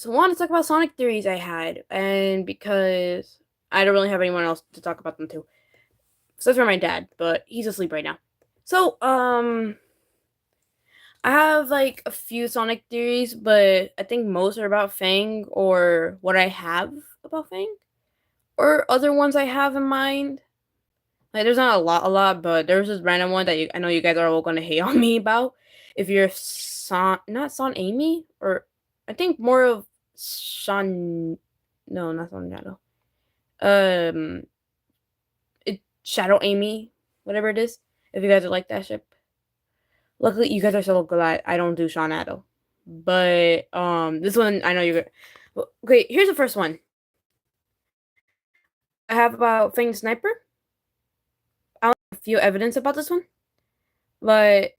want to talk about Sonic theories I had, and because I don't really have anyone else to talk about them to. So for my dad, but he's asleep right now. So, I have like a few Sonic theories, but I think most are about Fang or what I have about Fang, or other ones I have in mind. Like, there's not a lot, but there's this random one that I know you guys are all gonna hate on me about. If you're not Son Amy, or I think more of Sean, no, not Son Shadow. Um, it Shadow Amy, whatever it is. If you guys are like that ship, luckily you guys are so glad I don't do Sean Shadow. But this one I know you're. Okay, here's the first one. I have about Fang Sniper. I don't have a few evidence about this one, but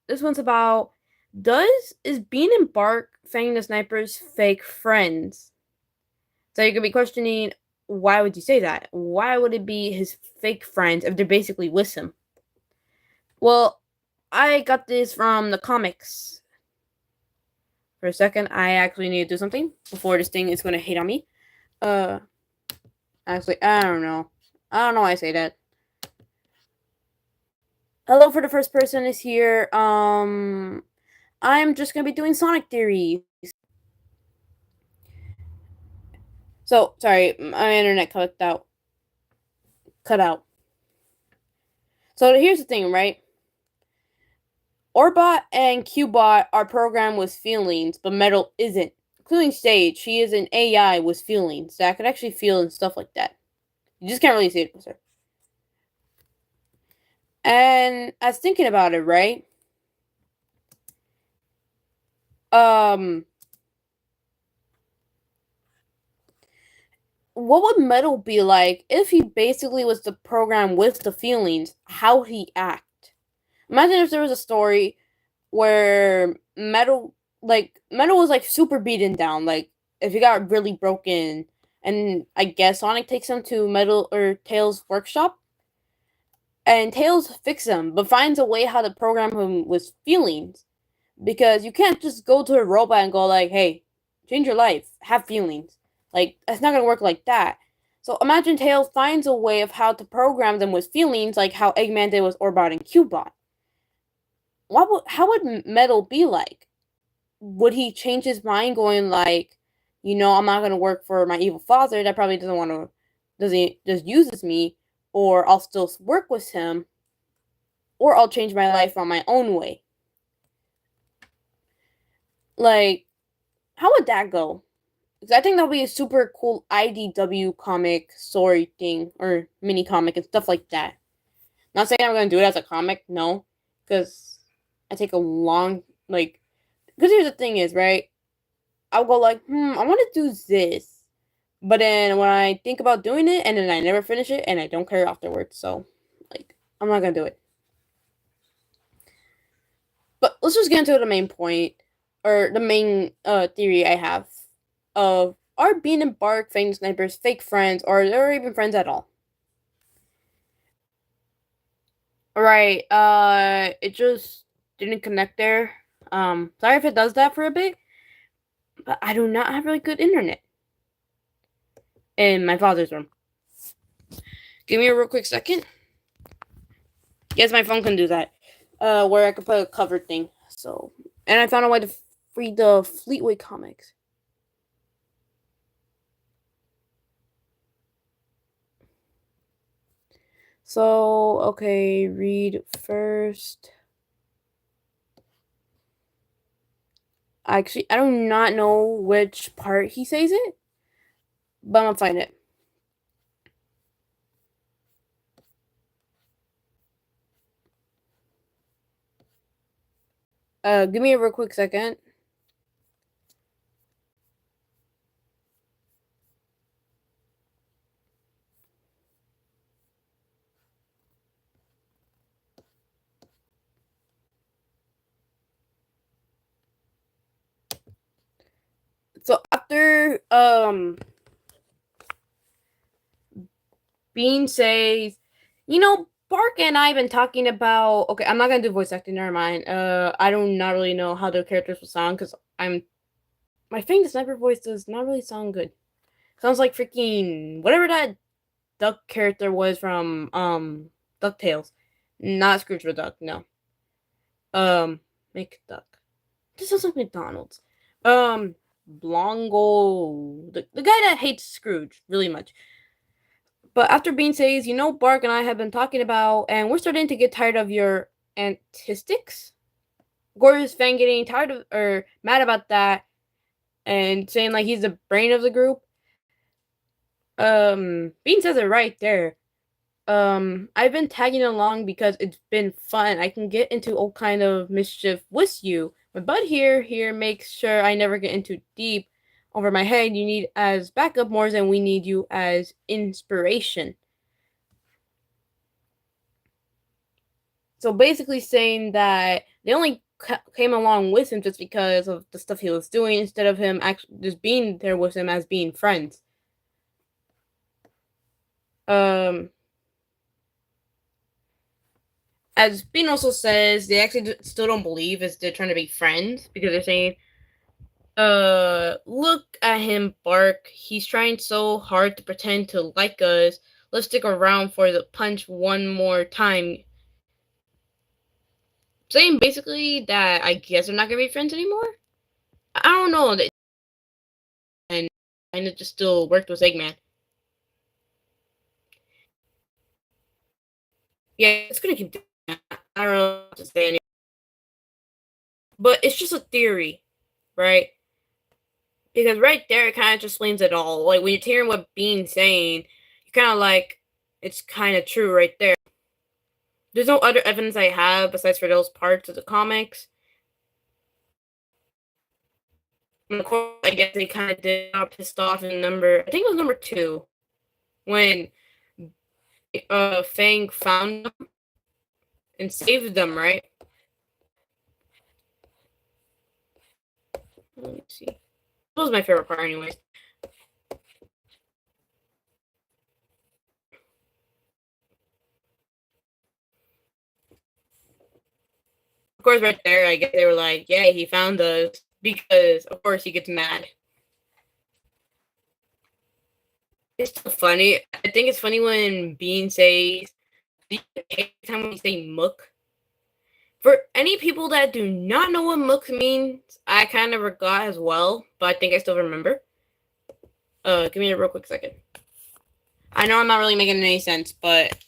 this one's about is Bean and Bark Fang the Sniper's fake friends? So you could be questioning, why would you say that? Why would it be his fake friends if they're basically with him? Well, I got this from the comics. For a second, I actually need to do something before this thing is gonna hate on me. Uh, actually, I don't know. I don't know why I say that. Hello for the first person is here. I'm just gonna be doing Sonic theories. So sorry, my internet cut out. Cut out. So here's the thing, right? Orbot and Qbot are programmed with feelings, but Metal isn't. Including Sage, she is an AI with feelings that could actually feel and stuff like that. You just can't really see it with her. And I was thinking about it, right? What would Metal be like if he basically was the program with the feelings? How would he act? Imagine if there was a story where Metal was like super beaten down, like if he got really broken, and I guess Sonic takes him to Metal or Tails' workshop, and Tails fixes him, but finds a way how to program him with feelings, because you can't just go to a robot and go like, "Hey, change your life, have feelings." Like that's not gonna work like that. So imagine Tails finds a way of how to program them with feelings, like how Eggman did with Orbot and Cubot. How would Metal be like? Would he change his mind, going like, I'm not gonna work for my evil father that probably doesn't want to, doesn't just uses me, or I'll still work with him, or I'll change my life on my own way. Like, how would that go? Because I think that'll be a super cool IDW comic story thing, or mini comic and stuff like that. Not saying I'm gonna do it as a comic, no, because I take a long like. Because here's the thing is, right? I'll go like, I want to do this, but then when I think about doing it, and then I never finish it, and I don't care afterwards. So, like, I'm not gonna do it. But let's just get into the main point, or the main theory I have of, are Bean and Bark Fang Snipers fake friends, or they're even friends at all? Right. It just didn't connect there. Sorry if it does that for a bit, but I do not have really good internet in my father's room. Give me a real quick second. Yes, my phone can do that. Where I could put a cover thing. So, and I found a way to read the Fleetwood comics. So, okay, read first. Actually, I do not know which part he says it, but I'm gonna find it. Give me a real quick second. So after Bean says, Bark and I have been talking about. Okay, I'm not gonna do voice acting. Never mind. I do not really know how the characters will sound because I'm My Fang the Sniper voice does not really sound good. Sounds like freaking whatever that duck character was from DuckTales. Not Scrooge McDuck, no. McDuck. This sounds like McDonald's. Um Blongo, the guy that hates Scrooge really much. But after Bean says, you know, Bark and I have been talking about, and we're starting to get tired of your antistics. Gorgeous Fang getting tired of or mad about that and saying like he's the brain of the group. Bean says it right there. I've been tagging along because it's been fun. I can get into all kind of mischief with you. My bud here makes sure I never get into deep over my head. You need as backup more than we need you as inspiration. So basically saying that they only came along with him just because of the stuff he was doing instead of him actually just being there with him as being friends. Um, as Bean also says, they actually still don't believe as they're trying to be friends because they're saying, look at him, Bark. He's trying so hard to pretend to like us. Let's stick around for the punch one more time. Saying basically that I guess they're not gonna be friends anymore. I don't know. And kind of just still worked with Eggman. Yeah, it's gonna keep doing that. I don't know what to say anymore. But it's just a theory, right? Because right there, it kind of just explains it all. Like when you're hearing what Bean's saying, you're kind of like, it's kind of true right there. There's no other evidence I have besides for those parts of the comics. And of course, I guess they kind of did got pissed off in number. I think it was number 2 when Fang found them and saved them. Right? Let me see. That was my favorite part, anyways. Of course, right there, I guess they were like, "Yeah, he found us," because of course he gets mad. It's so funny. I think it's funny when Bean says every time we say "mook." For any people that do not know what "mook" means, I kind of forgot as well, but I think I still remember. Give me a real quick second. I know I'm not really making any sense, but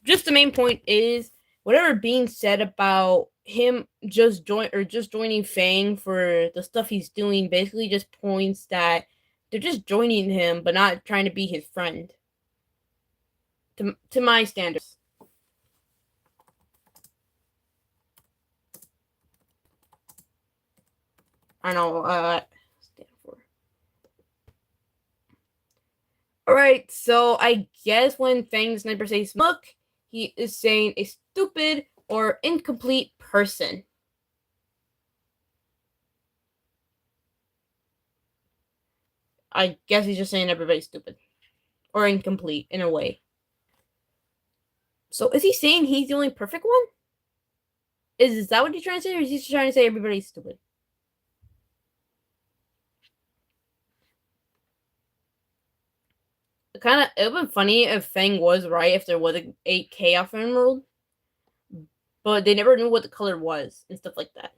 just the main point is whatever Bean said about him just joining Fang for the stuff he's doing basically just points that they're just joining him but not trying to be his friend. To my standards. I know stand for. Alright, so I guess when Fang the Sniper says "muck," he is saying a stupid or incomplete person. I guess he's just saying everybody's stupid. Or incomplete in a way. So is he saying he's the only perfect one? Is that what he's trying to say, or is he just trying to say everybody's stupid? It would have been funny if Fang was right if there was a Chaos Emerald, but they never knew what the color was and stuff like that.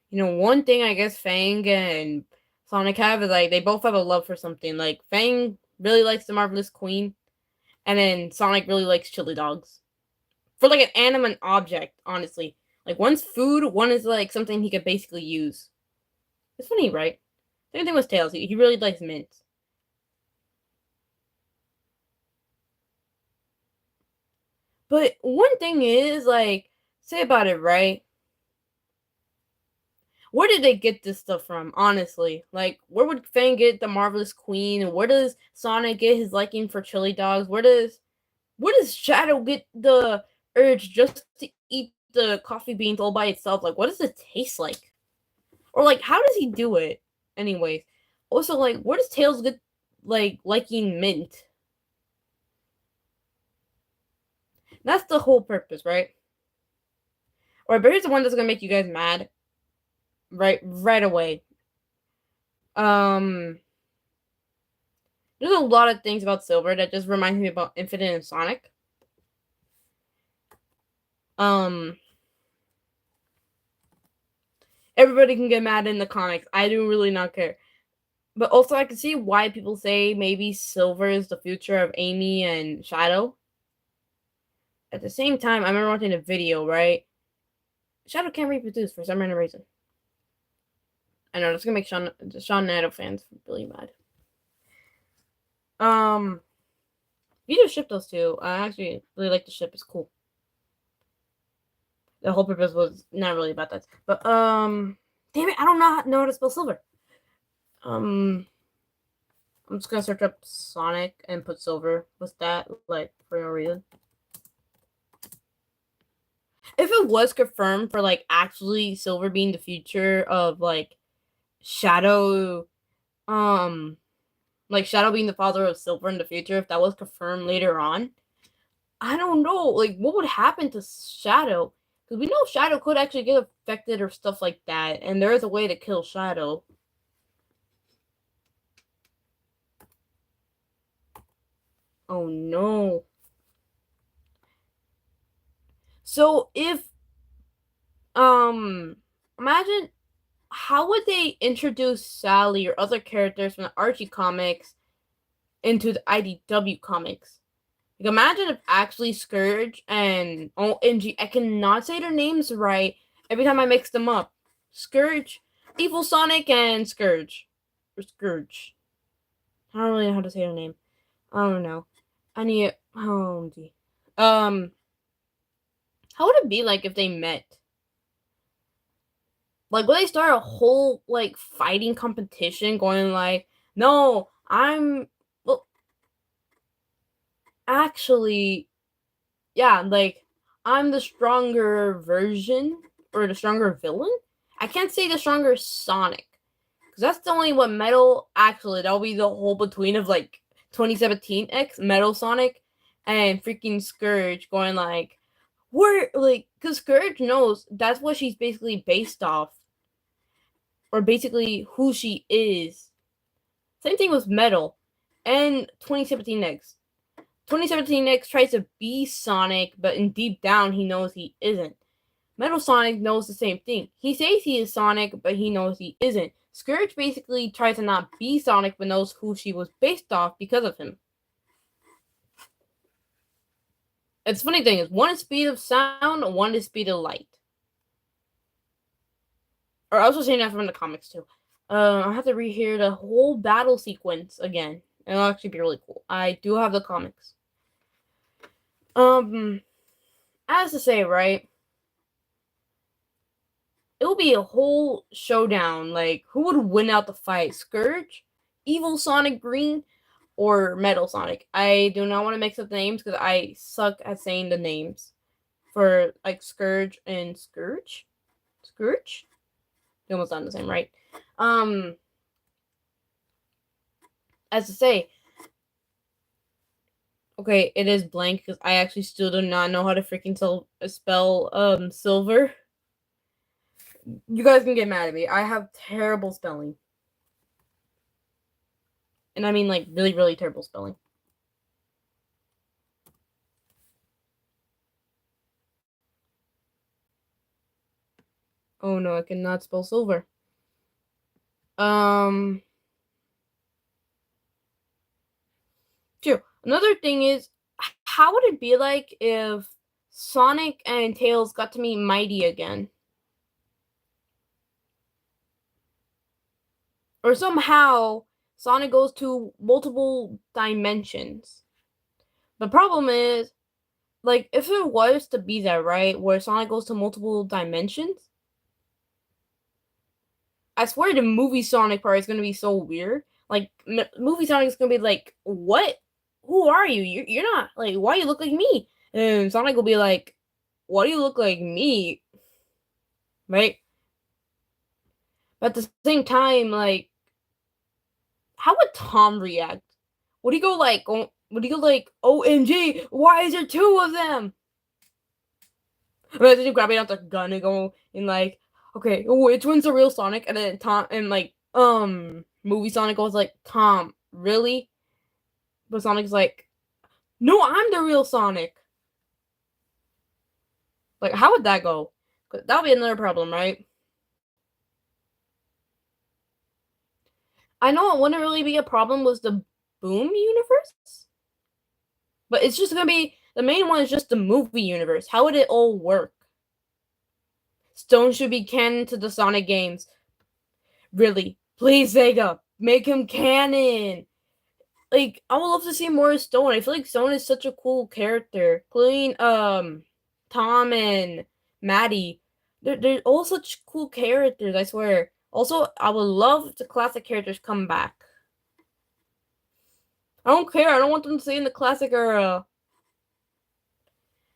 You know, one thing I guess Fang and Sonic have is like they both have a love for something. Like Fang really likes the Marvelous Queen, and then Sonic really likes chili dogs. For like an animate object, honestly. Like one's food, one is like something he could basically use. It's funny, right? Same thing with Tails. He really likes mint. But one thing is, like, say about it, right? Where did they get this stuff from, honestly? Like, where would Fang get the Marvelous Queen? And where does Sonic get his liking for chili dogs? Where does Shadow get the urge just to eat the coffee beans all by itself? Like, what does it taste like? Or like, how does he do it? Anyways. Also, like, where does Tails get like liking mint? That's the whole purpose, right? Or but here's the one that's gonna make you guys mad. Right away. Um there's a lot of things about Silver that just reminds me about Infinite and Sonic. Um Everybody can get mad in the comics. I do really not care. But also I can see why people say maybe Silver is the future of Amy and Shadow. At the same time, I remember watching a video, right? Shadow can't reproduce for some random reason. I know that's gonna make Sean Nato fans really mad. You just ship those two. I actually really like the ship. It's cool. The whole purpose was not really about that. But damn it, I don't know how to spell silver. I'm just gonna search up Sonic and put silver. What's that like for no reason? If it was confirmed for like actually silver being the future of like Shadow, like Shadow being the father of Silver in the future, if that was confirmed later on, I don't know, like what would happen to Shadow? Because we know Shadow could actually get affected or stuff like that, and there is a way to kill Shadow. Oh no. So if imagine how would they introduce Sally or other characters from the Archie comics into the IDW comics? Like imagine if actually Scourge and OMG, I cannot say their names right every time I mix them up. Scourge, Evil Sonic, and Scourge. Or Scourge. I don't really know how to say their name. I don't know. I need OMG. How would it be like if they met? Like would they start a whole like fighting competition going like, no, I'm well actually yeah, like I'm the stronger version or the stronger villain. I can't say the stronger Sonic because that's the only what Metal actually that'll be the whole between of like 2017 X Metal Sonic and freaking Scourge going like where like because Scourge knows that's what she's basically based off or basically who she is. Same thing with Metal and 2017 X. 2017 X tries to be Sonic, but in deep down he knows he isn't. Metal Sonic knows the same thing. He says he is Sonic, but he knows he isn't. Scourge basically tries to not be Sonic, but knows who she was based off because of him. It's funny thing is, one is speed of sound, one is speed of light. Or I was also saying that from the comics too. I have to rehear the whole battle sequence again. It'll actually be really cool. I do have the comics. As to say, right? It will be a whole showdown. Like, who would win out the fight? Scourge, Evil Sonic Green, or Metal Sonic? I do not want to mix up the names because I suck at saying the names for like Scourge and Scourge. Scourge? They almost sound the same, right? As to say, okay, it is blank because I actually still do not know how to freaking spell silver. You guys can get mad at me. I have terrible spelling. And I mean like really, really terrible spelling. Oh no, I cannot spell silver. True. Another thing is, how would it be like if Sonic and Tails got to meet Mighty again? Or somehow Sonic goes to multiple dimensions. The problem is, like, if it was to be that, right, where Sonic goes to multiple dimensions, I swear the movie Sonic part is going to be so weird. Like, movie Sonic is going to be like, what? Who are you? You're not, like, why you look like me? And Sonic will be like, why do you look like me? Right? But at the same time, like, how would Tom react? Would he go like, OMG, why is there two of them? Imagine you grabbing out the gun and going and like, okay, which one's the real Sonic? And then Tom and like movie Sonic goes like, Tom, really? But Sonic's like, no, I'm the real Sonic. Like, how would that go? That'll be another problem, right? I know it wouldn't really be a problem with the Boom universe, but it's just gonna be the main one is just the movie universe. How would it all work? Stone should be canon to the Sonic games. Really, please, Sega, make him canon. Like, I would love to see more of Stone. I feel like Stone is such a cool character, including Tom and Maddie. They're all such cool characters. I swear. Also, I would love if the classic characters come back. I don't care. I don't want them to stay in the classic era.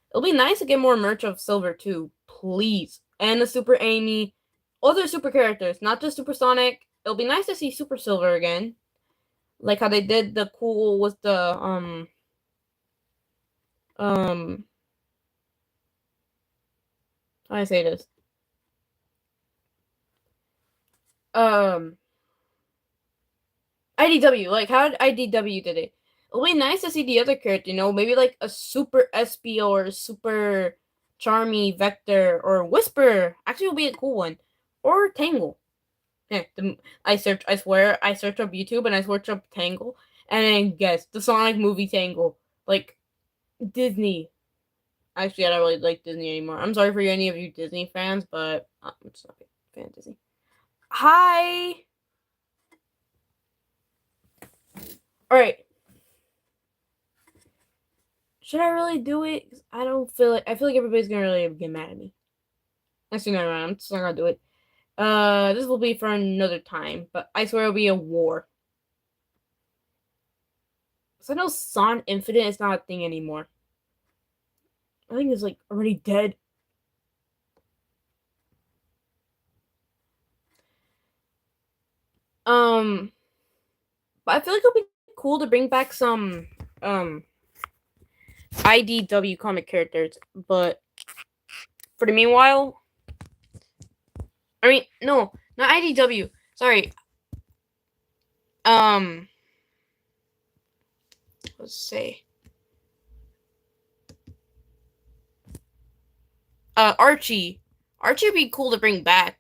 It'll be nice to get more merch of Silver too, please. And the Super Amy, other super characters, not just Super Sonic. It'll be nice to see Super Silver again, like how they did the cool with the how do I say this? IDW, like how IDW did it. It'll be nice to see the other character, maybe like a Super SB or Super Charmy Vector or Whisper. Actually, it'll be a cool one. Or Tangle. Yeah, I swear, I search up YouTube and I search up Tangle, and then guess the Sonic movie Tangle, like Disney. Actually, I don't really like Disney anymore. I'm sorry for any of you Disney fans, but I'm just not a fan of Disney. Hi. All right. Should I really do it? I feel like everybody's gonna really get mad at me. Actually, no, I'm just not gonna do it. This will be for another time, but I swear it'll be a war. So I know Sonic Infinite is not a thing anymore. I think it's like already dead. But I feel like it'll be cool to bring back some IDW comic characters, but for the meanwhile, I mean, no, not IDW. Sorry. Let's say. Archie. Archie would be cool to bring back,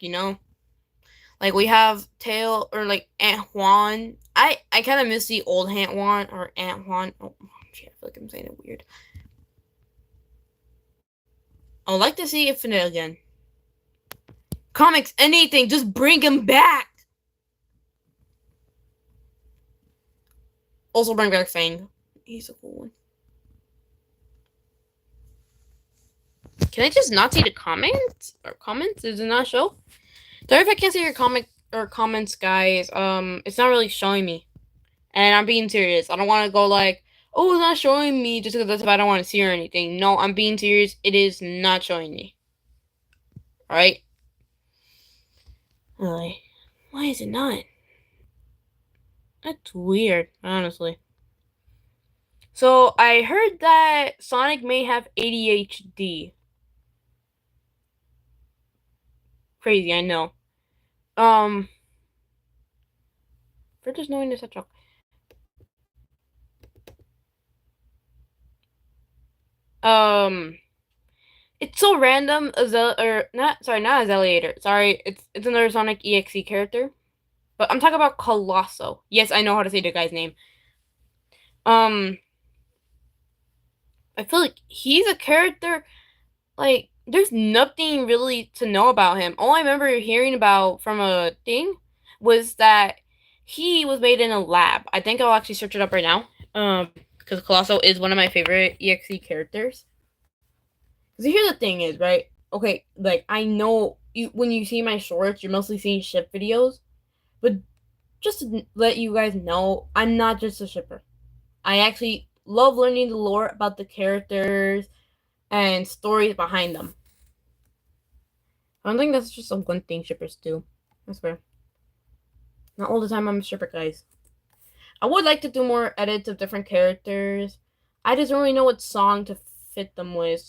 Like we have Tail or like Aunt Juan. I kind of miss the old Aunt Juan or Aunt Juan. Oh shit, I feel like I'm saying it weird. I would like to see Infinite again. Comics, anything, just bring him back. Also bring back Fang. He's a cool one. Can I just not see the comments? Or comments? Does it not show? Sorry if I can't see your comments, guys. It's not really showing me. And I'm being serious. I don't want to go like, oh, it's not showing me just because that's if I don't want to see or anything. No, I'm being serious. It is not showing me. Alright? Really? Why is it not? That's weird, honestly. So, I heard that Sonic may have ADHD. Crazy, I know. For just knowing this, such a it's so random. Not Azaleator. Sorry, it's another Sonic EXE character. But I'm talking about Colosso. Yes, I know how to say the guy's name. I feel like he's a character, like, there's nothing really to know about him. All I remember hearing about from a thing was that he was made in a lab. I think I'll actually search it up right now. Because Colosso is one of my favorite EXE characters. Because here's the thing is, right? Okay, like, I know when you see my shorts, you're mostly seeing ship videos. But just to let you guys know, I'm not just a shipper. I actually love learning the lore about the characters and stories behind them. I don't think that's just a one thing shippers do. I swear. Not all the time I'm a shipper, guys. I would like to do more edits of different characters. I just don't really know what song to fit them with.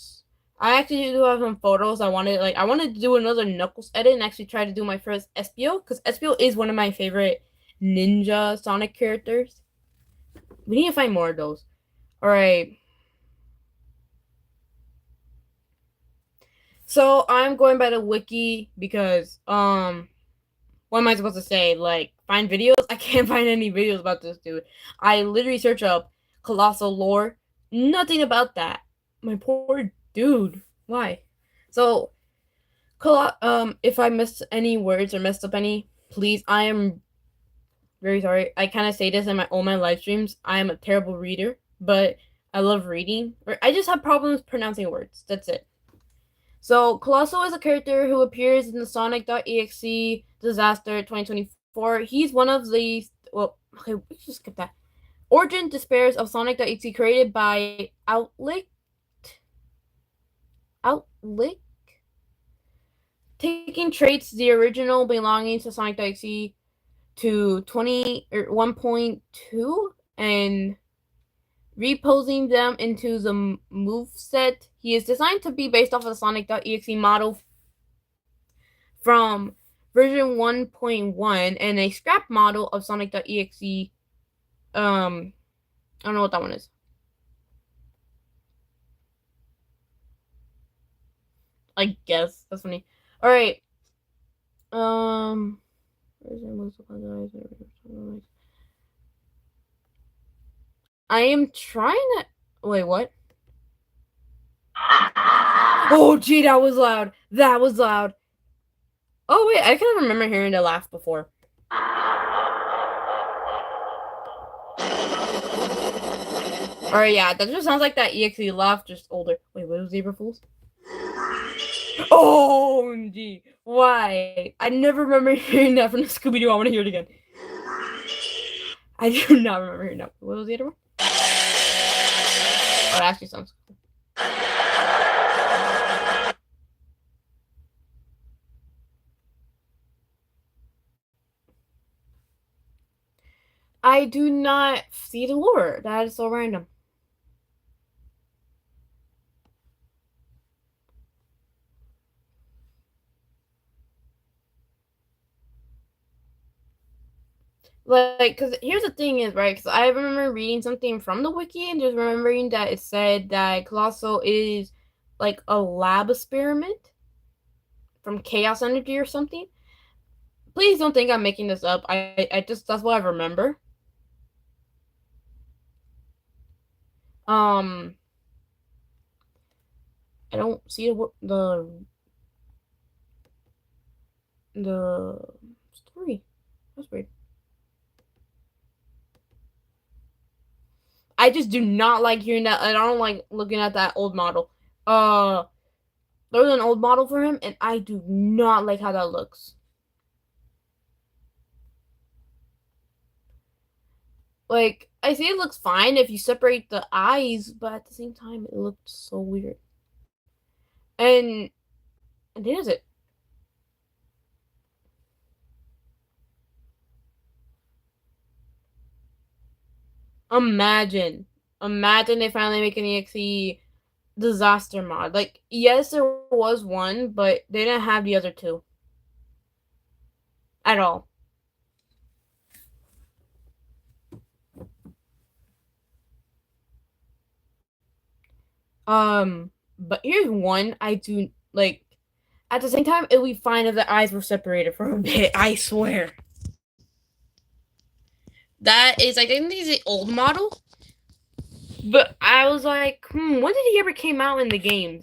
I actually do have some photos. I wanted to do another Knuckles edit and actually try to do my first Espio because Espio is one of my favorite ninja Sonic characters. We need to find more of those. All right. So I'm going by the wiki because what am I supposed to say? Like find videos? I can't find any videos about this dude. I literally search up colossal lore. Nothing about that. My poor dude. Why? So if I missed any words or messed up any, please. I am very sorry. I kind of say this in all my live streams. I am a terrible reader, but I love reading. Or I just have problems pronouncing words. That's it. So Colossal is a character who appears in the Sonic.exe Disaster 2024. He's one of the okay, we just skip that. Origin Despairs of Sonic.exe created by Outlick taking traits the original belonging to Sonic.exe to 20 or 1.2 and reposing them into the move set. He is designed to be based off of the Sonic.exe model from version 1.1 and a scrap model of Sonic.exe. I don't know what that one is. I guess that's funny. All right. I am trying to. Wait, what? Oh, gee, that was loud. That was loud. Oh, wait, I kind of remember hearing the laugh before. Alright, yeah, that just sounds like that EXE laugh, just older. Wait, what was Zebra Fools? Oh, gee. Why? I never remember hearing that from the Scooby Doo. I want to hear it again. I do not remember hearing that. What was the other one? Oh, it actually sounds cool. I do not see the lore. That is so random. Like, because here's the thing is, right? Because I remember reading something from the wiki and just remembering that it said that Colossal is like a lab experiment from Chaos Energy or something. Please don't think I'm making this up. I just that's what I remember. Um, I don't see the story. That's weird. I just do not like hearing that. I don't like looking at that old model. There was an old model for him, and I do not like how that looks. Like, I see it looks fine if you separate the eyes, but at the same time, it looked so weird. And there's it. Imagine. Imagine they finally make an EXE disaster mod. Like, yes, there was one, but they didn't have the other two. At all. But here's one I do like. At the same time, it would be fine if the eyes were separated for a bit. I swear. That is, I think, this is the old model. But I was like, when did he ever came out in the games?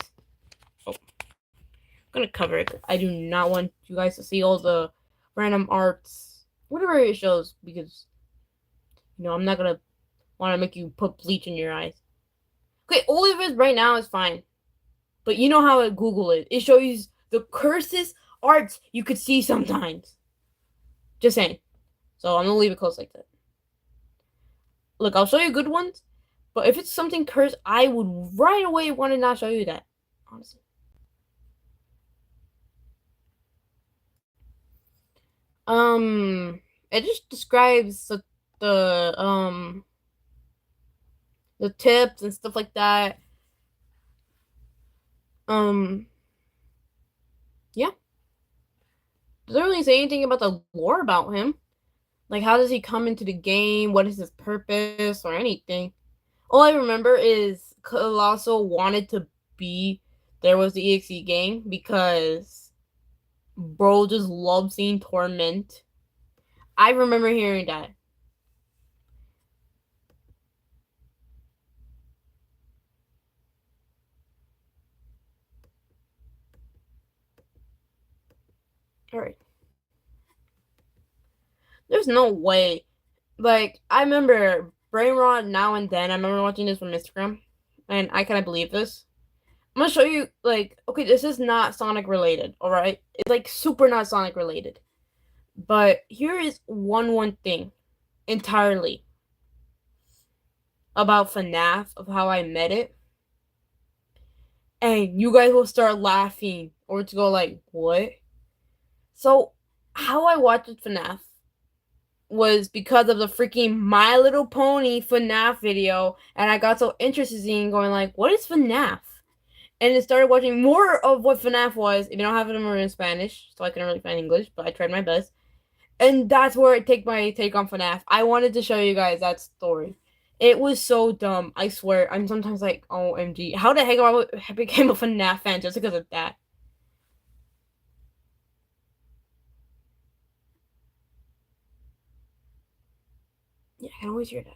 Oh, I'm gonna cover it. I do not want you guys to see all the random arts, whatever it shows, because I'm not gonna want to make you put bleach in your eyes. Okay, all of it right now is fine. But you know how at Google is. It shows you the curses arts you could see sometimes. Just saying. So I'm gonna leave it close like that. Look, I'll show you good ones, but if it's something cursed, I would right away want to not show you that. Honestly. It just describes the, the, um, the, tips and stuff like that. Um, yeah, doesn't really say anything about the lore about him. Like, how does he come into the game? What is his purpose or anything? All I remember is Colossal wanted to be there was the EXE gang because bro just loved seeing torment. I remember hearing that. All right, there's no way. Like I remember brain rot now and then. I remember watching this from Instagram, and I kind of believe this. I'm gonna show you. Like, okay, this is not Sonic related. All right, it's like super not Sonic related. But here is one thing entirely about FNAF of how I met it, and you guys will start laughing or to go like, what? So, how I watched FNAF was because of the freaking My Little Pony FNAF video, and I got so interested in going like, what is FNAF? And it started watching more of what FNAF was. If you don't have it in Spanish, so I couldn't really find English, but I tried my best. And that's where I take my take on FNAF. I wanted to show you guys that story. It was so dumb. I swear. I'm sometimes like, OMG. How the heck I became a FNAF fan just because of that? Yeah, I can always hear that.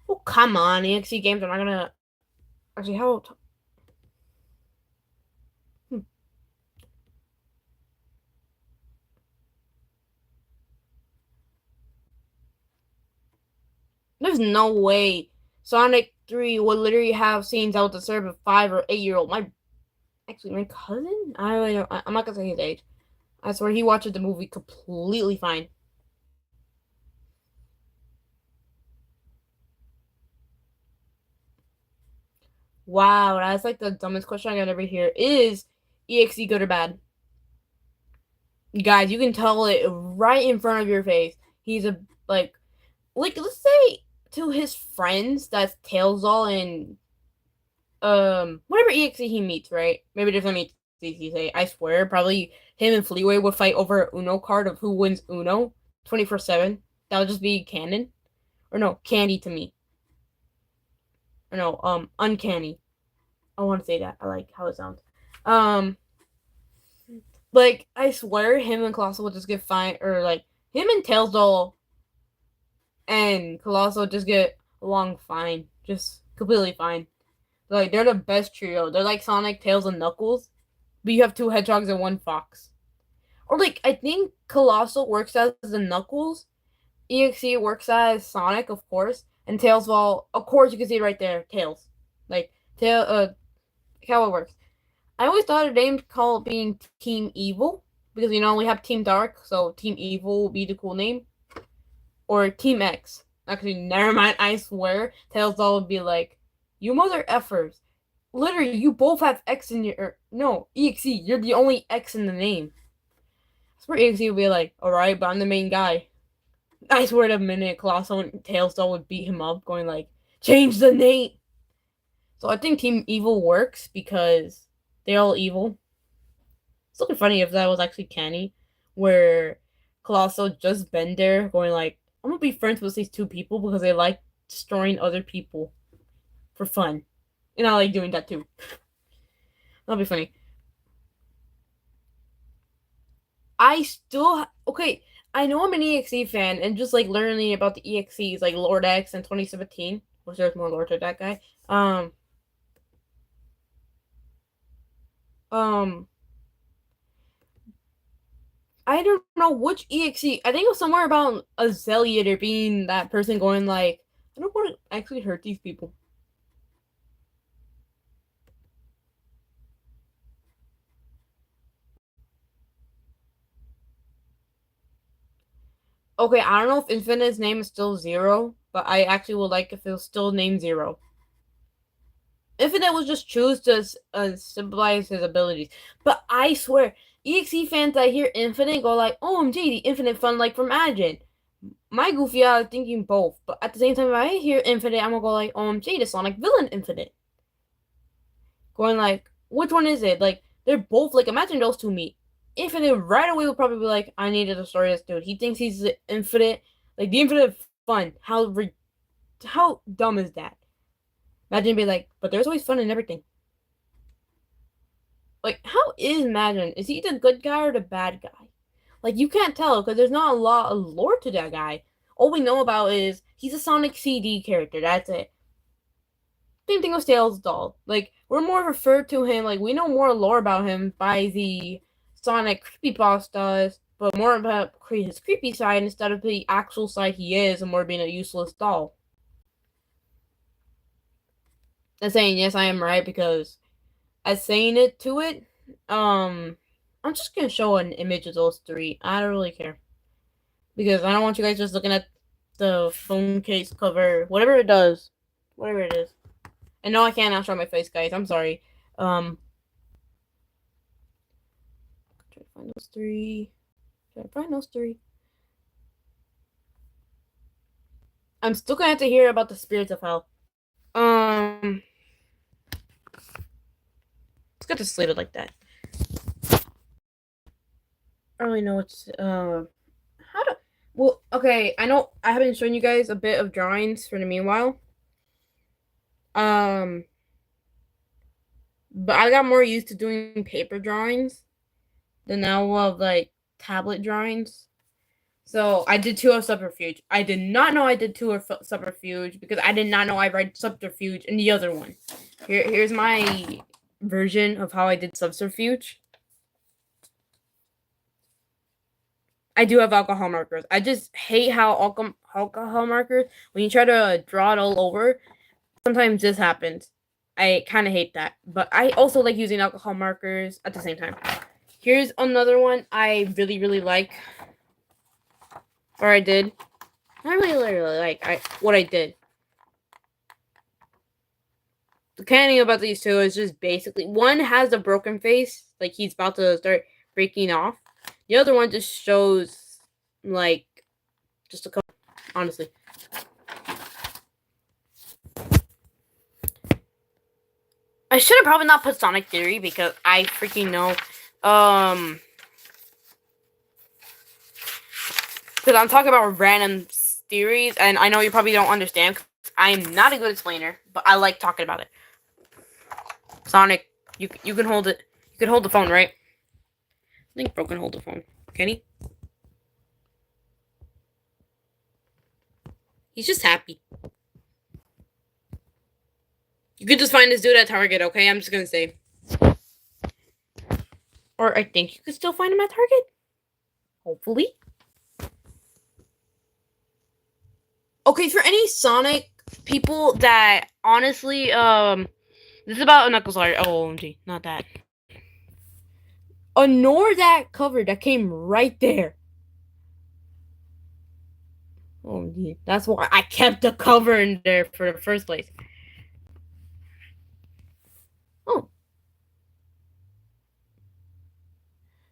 Oh, come on. EXE games are not gonna. Actually, how. Hmm. There's no way Sonic 3 would literally have scenes that would disturb a 5 or 8 year old. My cousin? I really don't. I'm not gonna say his age. I swear he watches the movie completely fine. Wow, that's like the dumbest question I could ever hear. Is EXE good or bad? Guys, you can tell it right in front of your face. He's a like let's say to his friends that's Tailsall and whatever EXE he meets, right? Maybe different meets he say. I swear, probably him and Fleetway would fight over a Uno card of who wins Uno 24/7. That would just be canon. Or no, candy to me. Or no, uncanny. I want to say that. I like how it sounds. Um, like I swear, him and Colossal would just get fine, or like him and Tailsdoll and Colossal just get along fine, just completely fine. Like they're the best trio. They're like Sonic, Tails, and Knuckles, but you have two hedgehogs and one fox. Or like I think Colossal works as the Knuckles, EXE works as Sonic, of course, and Tails. Well, of course you can see it right there, Tails. Like tail, how it works. I always thought a name called being Team Evil because we have Team Dark, so Team Evil would be the cool name, or Team X. Actually, never mind. I swear, Tails all would be like, "You mother effers! Literally, you both have X in your no EXE. You're the only X in the name." I swear, EXE would be like, "All right, but I'm the main guy." I swear, the minute Colossal and Tails would beat him up, going like, "Change the name." So I think Team Evil works because they're all evil. It's looking funny if that was actually canny, where Colossal just been there going like, I'm gonna be friends with these two people because they like destroying other people for fun. And I like doing that too. That'll be funny. I still okay. I know I'm an EXE fan, and just like learning about the EXEs like Lord X in 2017, which there's more lore to that guy. Um, I don't know which EXE. I think it was somewhere about Azalea being that person going like, I don't want to actually hurt these people. Okay, I don't know if Infinite's name is still Zero, but I actually would like if it was still named Zero. Infinite was just choose to symbolize his abilities. But I swear, EXE fans that hear Infinite go like, OMG, the Infinite fun like from Imagine. my goofy eye thinking both, but at the same time, if I hear Infinite, I'm gonna go like, OMG, the Sonic Villain Infinite. Going like, which one is it? Like, they're both like, imagine those two meet. Infinite right away would probably be like, I needed a story this dude. He thinks he's the Infinite, like the Infinite fun. How dumb is that? Imagine being like, but there's always fun in everything. Like, how is Imagine? Is he the good guy or the bad guy? Like, you can't tell because there's not a lot of lore to that guy. All we know about is he's a Sonic CD character. That's it. Same thing with Tails Doll. Like, we're more referred to him, like, we know more lore about him by the Sonic creepypastas, but more about his creepy side instead of the actual side he is, and more being a useless doll. And saying, yes, I am right, because as saying it to it, I'm just gonna show an image of those three. I don't really care. Because I don't want you guys just looking at the phone case cover, whatever it does. Whatever it is. And no, I can't now show my face, guys. I'm sorry. Try to find those three. I'm still gonna have to hear about the spirits of hell. Let's get this slated like that. I don't really know what's how to. Well, okay. I know I haven't shown you guys a bit of drawings for the meanwhile. But I got more used to doing paper drawings than now of like tablet drawings. So I did two of Subterfuge. I did not know I did two of Subterfuge because I did not know I read Subterfuge in the other one. Here's my version of how I did Subterfuge. I do have alcohol markers. I just hate how alcohol markers, when you try to draw it all over, sometimes this happens. I kind of hate that. But I also like using alcohol markers at the same time. Here's another one I really, really like. Or I did. I really like what I did. The canny about these two is just basically, one has a broken face, like he's about to start breaking off. The other one just shows, like, just a couple, honestly. I should have probably not put Sonic Theory because I freaking know, because I'm talking about random theories, and I know you probably don't understand. I'm not a good explainer, but I like talking about it. Sonic, you can hold it. You can hold the phone, right? I think Bro can hold the phone. Can he? He's just happy. You could just find this dude at Target, okay? I'm just gonna say. Or I think you could still find him at Target. Hopefully. Okay, for any Sonic people that honestly, this is about a Knuckles art. Oh, OMG, not that. Ignore that cover that came right there. Oh, that's why I kept the cover in there for the first place. Oh.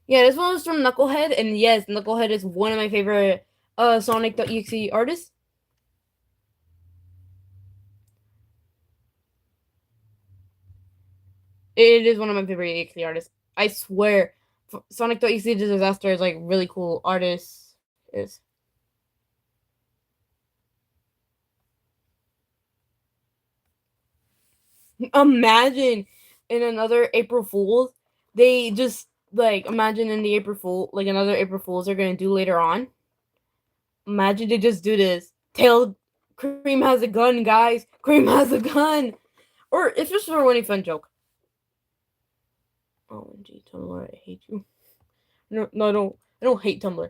Yeah, this one was from Knucklehead, and yes, Knucklehead is one of my favorite Sonic.exe artists. It is one of my favorite EXE artists. I swear, Sonic.exe Disaster is like really cool artist. Is. Imagine in another April Fool's, they just like imagine in the April Fool, like another April Fool's they're gonna do later on. Imagine they just do this. Cream has a gun, guys. Cream has a gun. Or it's just for a really fun joke. Oh, gee, Tumblr, I hate you. No, I don't hate Tumblr.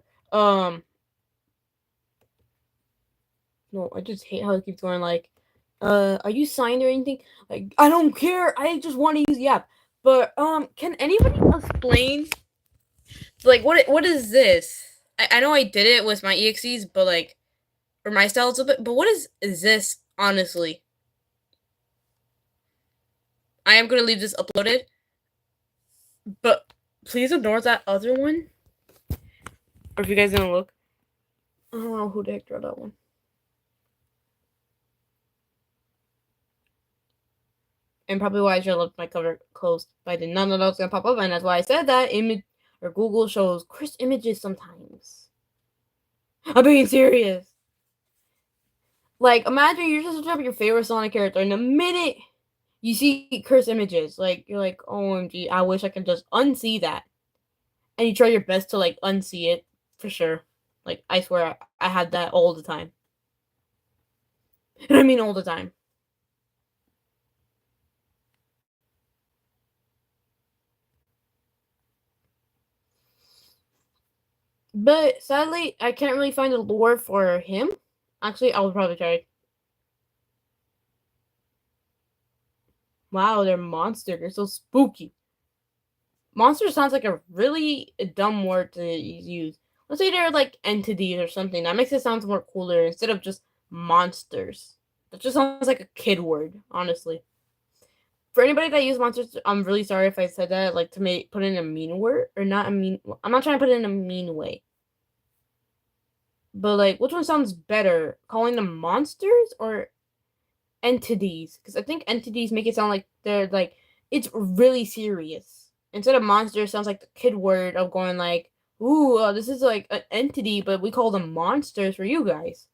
No, I just hate how it keeps going like, are you signed or anything? Like, I don't care. I just want to use the app. But can anybody explain? Like, what is this? I know I did it with my EXEs, but like, or my styles a bit. But what is this? Honestly, I am gonna leave this uploaded. But please ignore that other one. Or if you guys didn't look. I don't know who the heck drew that one. And probably why I should have left my cover closed. But I did not know that was gonna pop up, and that's why I said that image or Google shows cursed images sometimes. I'm being serious. Like, imagine you're just looking up your favorite Sonic character, and the minute you see cursed images, like you're like, OMG, I wish I could just unsee that. And you try your best to like unsee it for sure. Like I swear I had that all the time. And I mean all the time. But sadly, I can't really find a lore for him. Actually, I'll probably try. Wow, they're monsters. They're so spooky. Monster sounds like a really dumb word to use. Let's say they're like entities or something. That makes it sound more cooler instead of just monsters. That just sounds like a kid word, honestly. For anybody that uses monsters, I'm really sorry if I said that, like to make put in a mean word or not a mean. I'm not trying to put it in a mean way, but like, which one sounds better, calling them monsters or entities? Because I think entities make it sound like they're like it's really serious. Instead of monster, sounds like the kid word of going like, "Ooh, this is like an entity, but we call them monsters for you guys."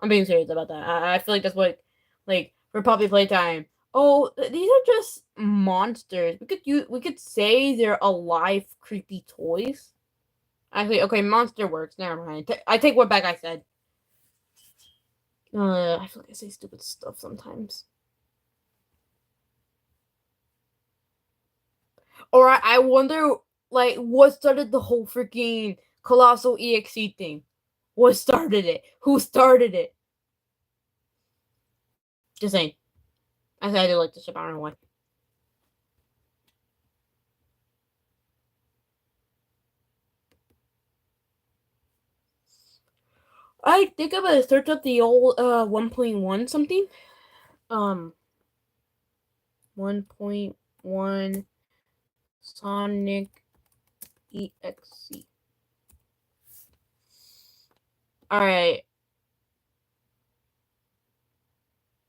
I'm being serious about that. I feel like that's what, like, for puppy playtime. Oh, these are just monsters. We could say they're alive, creepy toys. Actually, okay, monster works. Never mind. I take what back I said. I feel like I say stupid stuff sometimes. Or I wonder, like, what started the whole freaking Colossal EXE thing? What started it? Who started it? Just saying. I said I do like the ship. I don't know why. I think I'm gonna search up the old 1.1 something. 1.1 Sonic EXE. Alright.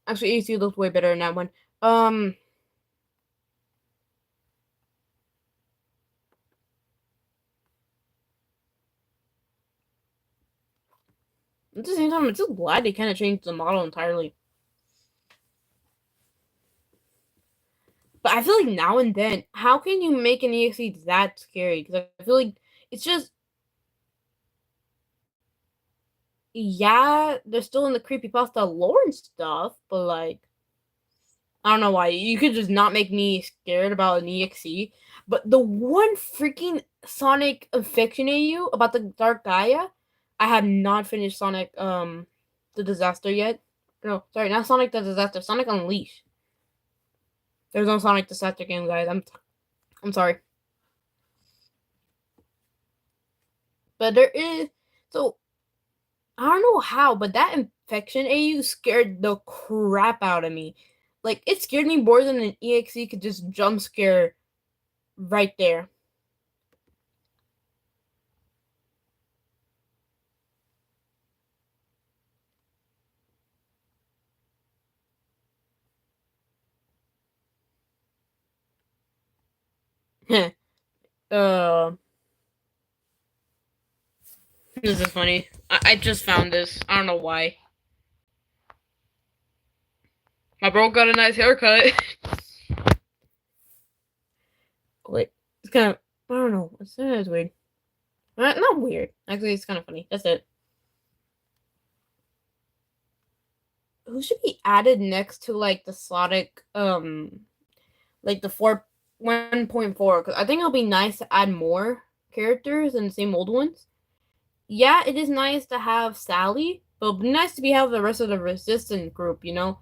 Actually, EXE looks way better in that one. At the same time, I'm just glad they kind of changed the model entirely. But I feel like now and then, how can you make an EXE that scary? Because I feel like it's just, yeah, they're still in the creepypasta lore and stuff, but like, I don't know why. You could just not make me scared about an EXE. But the one freaking Sonic affection AU about the Dark Gaia, I have not finished Sonic the Disaster yet. No, sorry, not Sonic the Disaster, Sonic Unleashed. There's no Sonic Disaster game, guys. I'm sorry. But there is, so I don't know how, but that infection AU scared the crap out of me. Like it scared me more than an EXE could just jump scare right there. uh this is funny. I just found this. I don't know why. My bro got a nice haircut. Wait, it's kind of, I don't know. It's weird. Not weird. Actually, it's kind of funny. That's it. Who should be added next to like the Sonic like the 1.4? Because I think it'll be nice to add more characters than the same old ones. Yeah, it is nice to have Sally, but it'd be nice to have the rest of the resistant group, you know?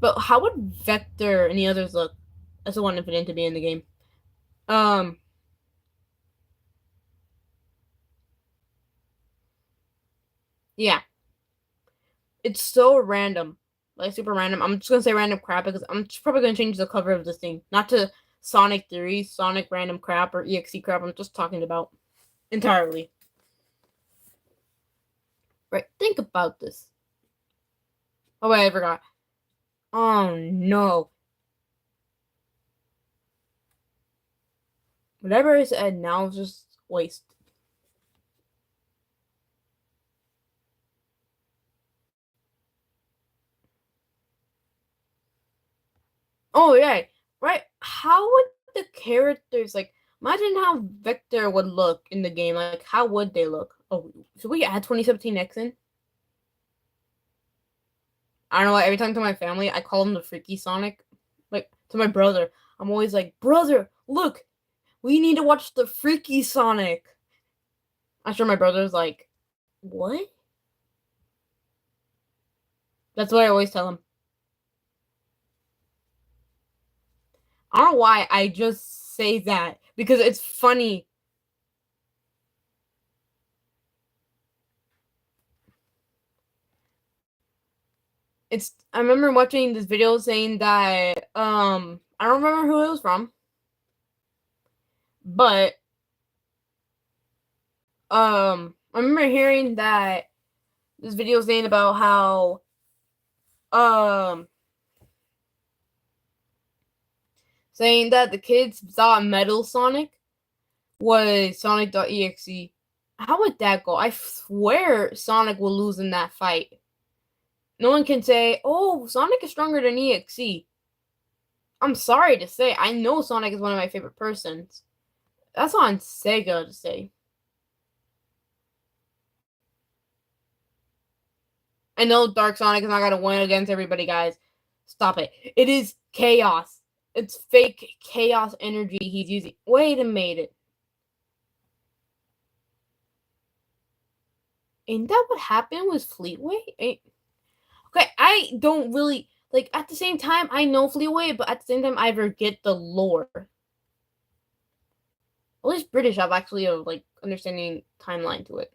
But how would Vector and the others look? I still want Infinite to be in the game. Um, yeah. It's so random. Like, super random. I'm just gonna say random crap because I'm probably gonna change the cover of this thing. Not to Sonic Theory, Sonic Random Crap, or EXE Crap. I'm just talking about entirely. Right? Think about this. Oh wait, I forgot. Oh no. Whatever I said now is just waste. Oh yeah, right. How would the characters like? Imagine how Victor would look in the game. Like, how would they look? Oh, should we add 2017 X in? I don't know. Every time to my family, I call him the Freaky Sonic. Like to my brother, I'm always like, brother, look, we need to watch the Freaky Sonic. I'm sure my brother's like, what? That's what I always tell him. I don't know why I just say that because it's funny. It's I remember watching this video saying that I don't remember who it was from, but I remember hearing that this video saying about how um saying that the kids thought Metal Sonic was Sonic.exe. How would that go? I swear Sonic will lose in that fight. No one can say, "Oh, Sonic is stronger than EXE." I'm sorry to say, I know Sonic is one of my favorite persons. That's on Sega to say. I know Dark Sonic is not gonna win against everybody, guys. Stop it. It is chaos. It's fake chaos energy he's using. Wait a minute. Ain't that what happened with Fleetway? Okay, I don't really like at the same time I know Fleetway, but at the same time I forget the lore. At least British have actually a like understanding timeline to it.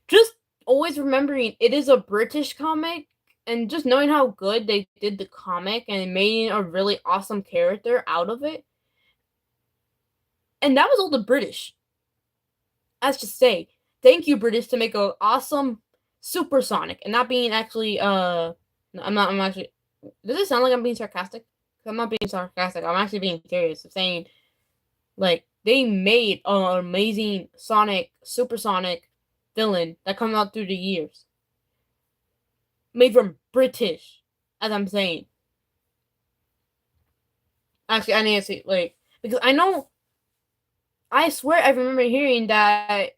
Just always remembering it is a British comic and just knowing how good they did the comic and made a really awesome character out of it. And that was all the British. Let's just say, thank you, British, to make an awesome supersonic and not being actually I'm actually does it sound like I'm being sarcastic? I'm not being sarcastic. I'm actually being serious. I'm saying like they made an amazing Sonic supersonic villain that comes out through the years. Made from British, as I'm saying. Actually, I need to see like because I know I swear I remember hearing that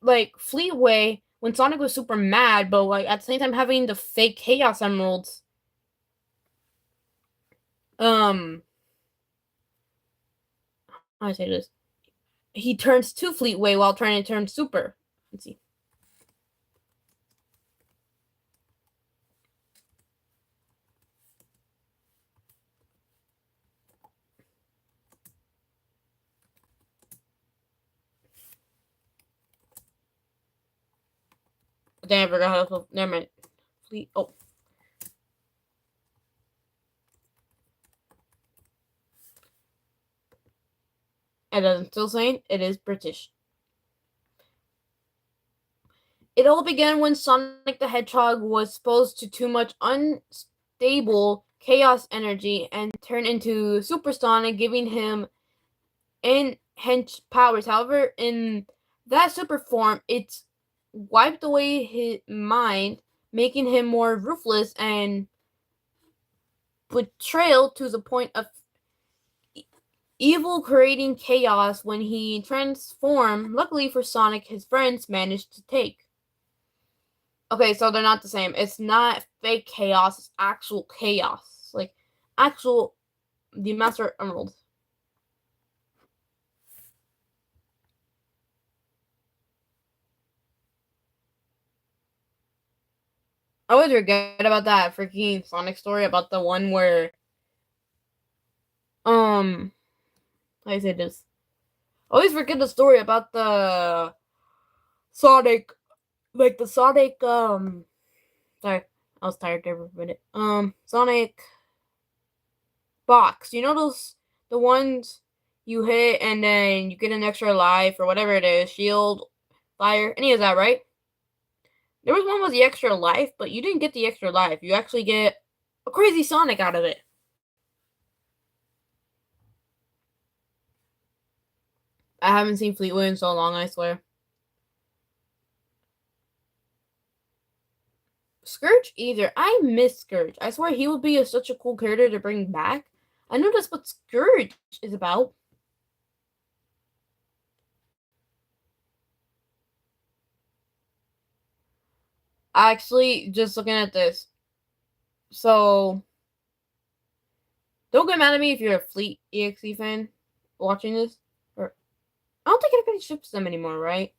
like Fleetway when Sonic was super mad, but like at the same time having the fake Chaos Emeralds. Um, how do I say this? He turns to Fleetway while trying to turn Super. Let's see. Damn, I forgot how to. Never mind. Fleet. Oh. And I'm still saying it is British. It all began when Sonic the Hedgehog was exposed to too much unstable chaos energy and turned into Supersonic, giving him enhanced powers. However, in that super form, it's wiped away his mind, making him more ruthless and betrayal to the point of evil, creating chaos when he transformed. Luckily for Sonic, his friends managed to take. Okay, so they're not the same. It's not fake chaos, it's actual chaos. Like, actual, the Master Emerald. I always forget about that freaking Sonic story about the one where, how do I say this? I always forget the story about the Sonic, like the Sonic, sorry, I was tired there for a minute. Sonic box. You know those, the ones you hit and then you get an extra life or whatever it is, shield, fire, any of that, right? There was one with the extra life, but you didn't get the extra life. You actually get a crazy Sonic out of it. I haven't seen Fleetwood in so long, I swear. Scourge either. I miss Scourge. I swear he would be such a cool character to bring back. I know that's what Scourge is about. Actually, just looking at this. So, don't get mad at me if you're a Fleet EXE fan watching this. Or I don't think anybody ships them anymore, right?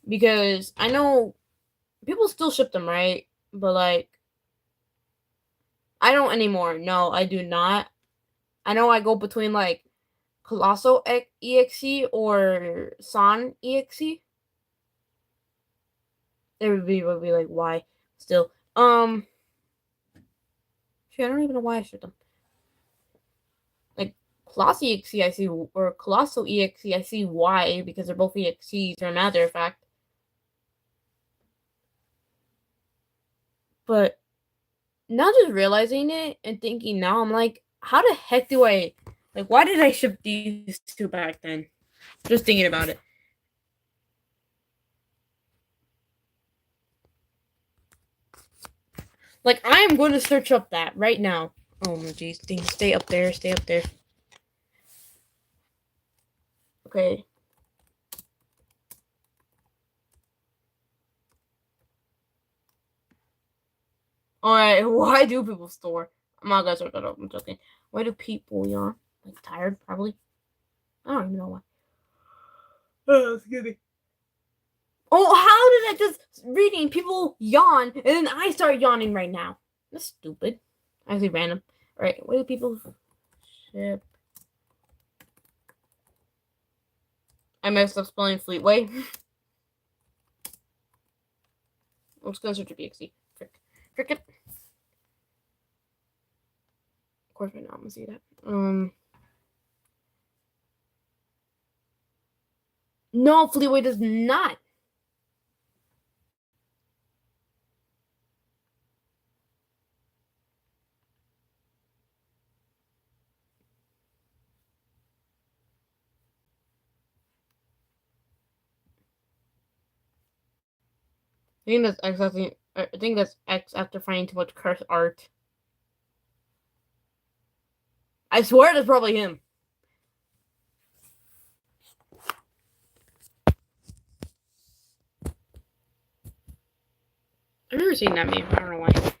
Because I know people still ship them, right? But like, I don't anymore. No, I do not. I know I go between like Colossal EXE or San EXE. Everybody would be like, why? Still. Shit, I don't even know why I shipped them. Like, Colossal EXE, I see, or Colossal EXE, I see why, because they're both EXEs, or a matter of fact. But now just realizing it and thinking now, I'm like, how the heck do I, like, why did I ship these two back then? Just thinking about it. Like, I am going to search up that right now. Oh my jeez, stay up there, stay up there. Okay. Alright, why do people store? I'm not gonna search that up, I'm joking. Why do people yawn? Like, tired, probably? I don't even know why. Oh, excuse me. Oh, how did I just reading people yawn and then I start yawning right now? That's stupid. Actually, random. Alright, why do people ship? I messed up spelling Fleetway. I'm just gonna search a BXC. Frick it. Of course, right now I'm gonna see that. No, Fleetway does not. I think that's X after finding too much cursed art. I swear that's probably him. I've never seen that meme. I don't know why.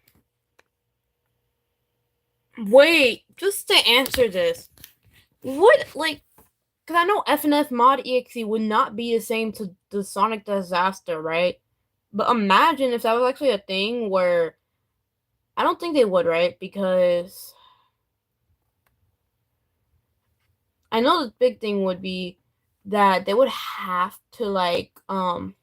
Wait, just to answer this, what like? Because I know FNF mod EXE would not be the same to the Sonic Disaster, right? But imagine if that was actually a thing where I don't think they would, right? Because I know the big thing would be that they would have to like oh.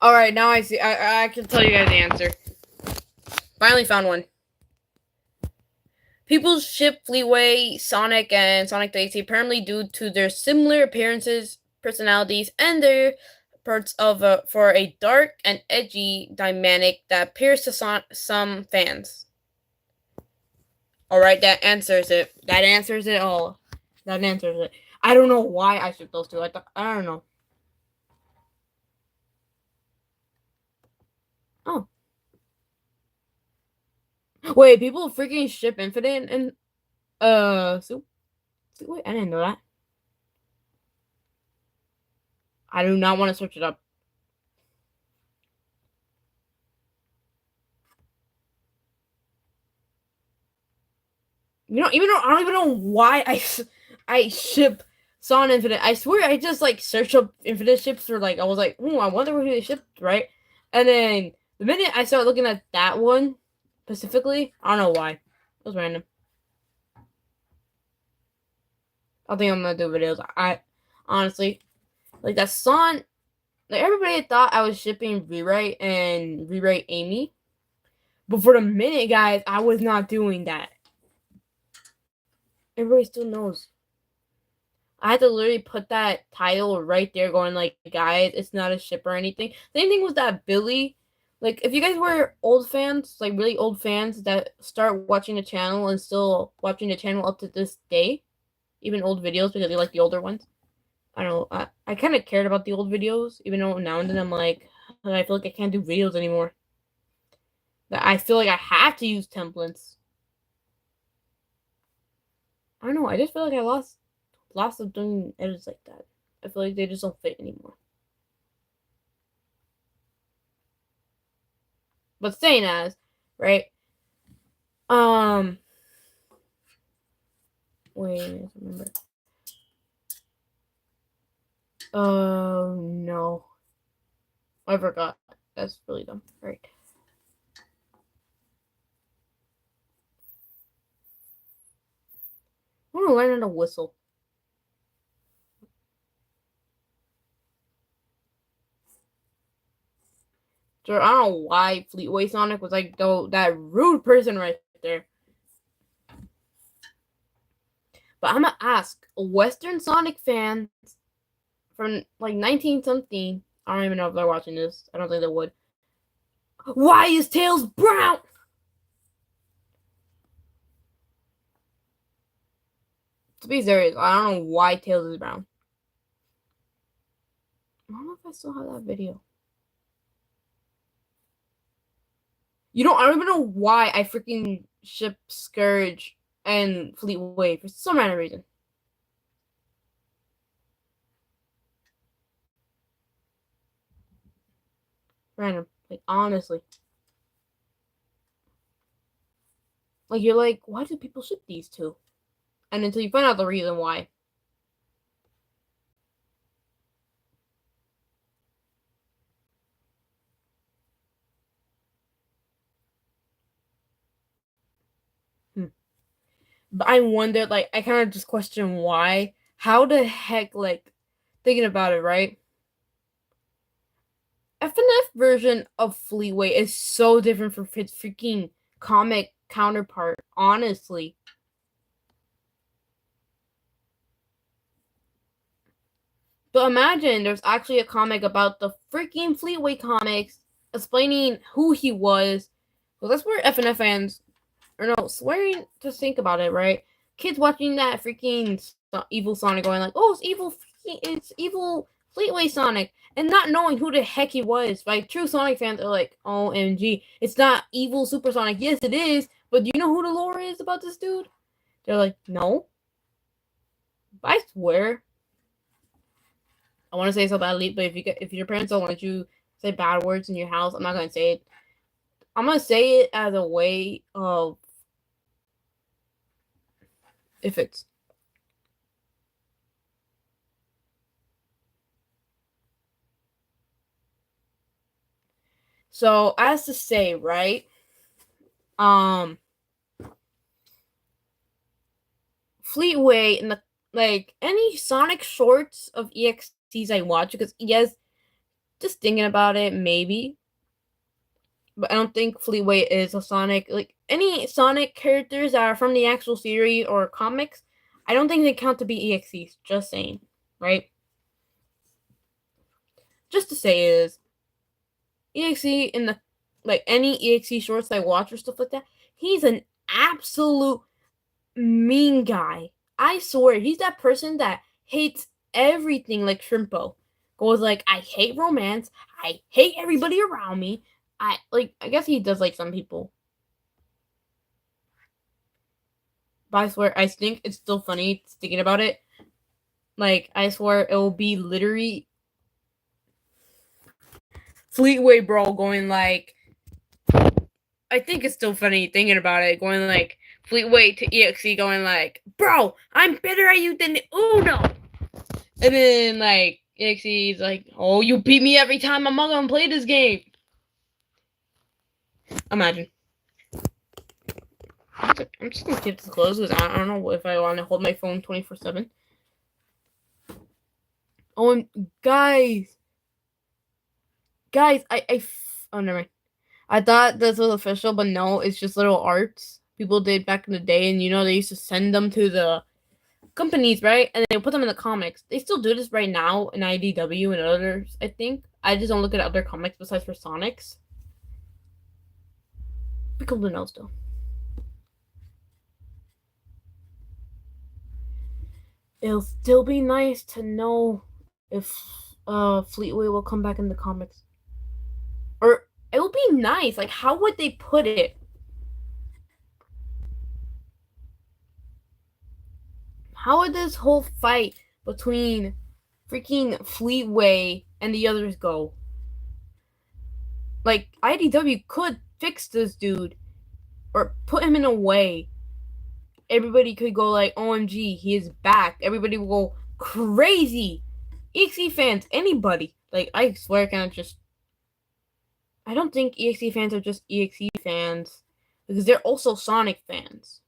Alright, now I see. I can tell you guys the answer. Finally found one. People ship Fleetway, Sonic, and Sonic the AC apparently due to their similar appearances, personalities, and their parts of for a dark and edgy dynamic that appeals to some fans. Alright, that answers it. That answers it all. That answers it. I don't know why I shipped those two. I don't know. Oh. Wait, people freaking ship Infinite and wait, I didn't know that. I do not want to search it up. You know, even though I don't even know why I ship Son Infinite. I swear I just like searched up Infinite ships for like I was like, I wonder who they shipped, right? And then the minute I started looking at that one specifically, I don't know why. It was random. I think I'm gonna do videos. I honestly like that song. Like everybody thought I was shipping Rewrite and Rewrite Amy, but for the minute, guys, I was not doing that. Everybody still knows. I had to literally put that title right there, going like, guys, it's not a ship or anything. Same thing with that Billy. Like, if you guys were old fans, like really old fans that start watching the channel and still watching the channel up to this day, even old videos because they like the older ones. I don't know. I kind of cared about the old videos, even though now and then I'm like, I feel like I can't do videos anymore. That I feel like I have to use templates. I don't know. I just feel like I lost of doing edits like that. I feel like they just don't fit anymore. But saying as, right? Wait, I remember. Oh no, I forgot. That's really dumb. Right. I want to learn how to whistle. So I don't know why Fleetway Sonic was like that rude person right there. But I'm gonna ask Western Sonic fans from like 19 something. I don't even know if they're watching this. I don't think they would. Why is Tails brown? To be serious, I don't know why Tails is brown. I don't know if I still have that video. I don't even know why I freaking ship Scourge and Fleetway for some random reason. Random. Like, honestly. Like, you're like, why do people ship these two? And until you find out the reason why. But I wondered, like, I kind of just question why. How the heck, like, thinking about it, right? FNF version of Fleetway is so different from its freaking comic counterpart, honestly. But imagine there's actually a comic about the freaking Fleetway comics explaining who he was. Well, that's where FNF fans, or no, swearing to think about it, right? Kids watching that freaking evil Sonic going like, oh, it's evil Fleetway Sonic, and not knowing who the heck he was. Like, true Sonic fans are like, OMG, it's not evil Super Sonic. Yes, it is, but do you know who the lore is about this dude? They're like, no. But I swear, I want to say so badly, but if your parents don't want you say bad words in your house, I'm not gonna say it. I'm gonna say it as a way of if it's so as to say, right? Um, Fleetway and the like any Sonic shorts of EXTs I watch because yes, just thinking about it, maybe. But I don't think Fleetway is a Sonic. Like any Sonic characters that are from the actual series or comics, I don't think they count to be EXEs. Just saying, right? Just to say is EXE in the like any EXE shorts I watch or stuff like that, he's an absolute mean guy. I swear, he's that person that hates everything like Shrimpo. Goes like, I hate romance. I hate everybody around me. I guess he does like some people. But I swear, I think it's still funny thinking about it. Like, I swear it will be literally Fleetway Bro going like, I think it's still funny thinking about it, going like Fleetway to EXE going like, bro, I'm better at you than Uno. And then like EXE's like, oh, you beat me every time I'm not gonna play this game. Imagine. I'm just gonna keep this closed because I don't know if I want to hold my phone 24/7. Oh, guys, oh, never mind. I thought this was official, but no, it's just little arts people did back in the day, and they used to send them to the companies, right? And they put them in the comics. They still do this right now in IDW and others, I think. I just don't look at other comics besides for Sonic's. Be cool to know still. It'll still be nice to know if Fleetway will come back in the comics. Or it would be nice. Like, how would they put it? How would this whole fight between freaking Fleetway and the others go? Like, IDW could fix this dude or put him in a way. Everybody could go like, OMG, he is back. Everybody will go crazy. EXE fans, anybody. Like, I swear I can't just... I don't think EXE fans are just EXE fans. Because they're also Sonic fans.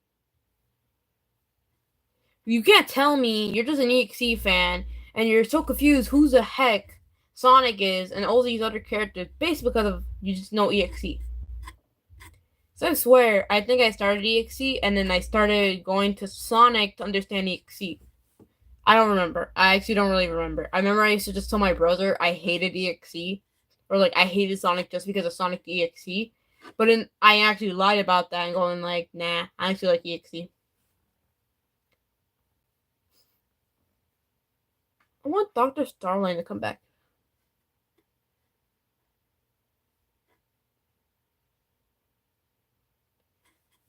You can't tell me you're just an EXE fan and you're so confused who the heck Sonic is and all these other characters based because of you just know EXE. So I swear, I think I started EXE and then I started going to Sonic to understand EXE. I don't remember. I actually don't really remember. I remember I used to just tell my brother I hated EXE. Or like I hated Sonic just because of Sonic EXE. But then I actually lied about that and going like, nah, I actually like EXE. I want Dr. Starline to come back.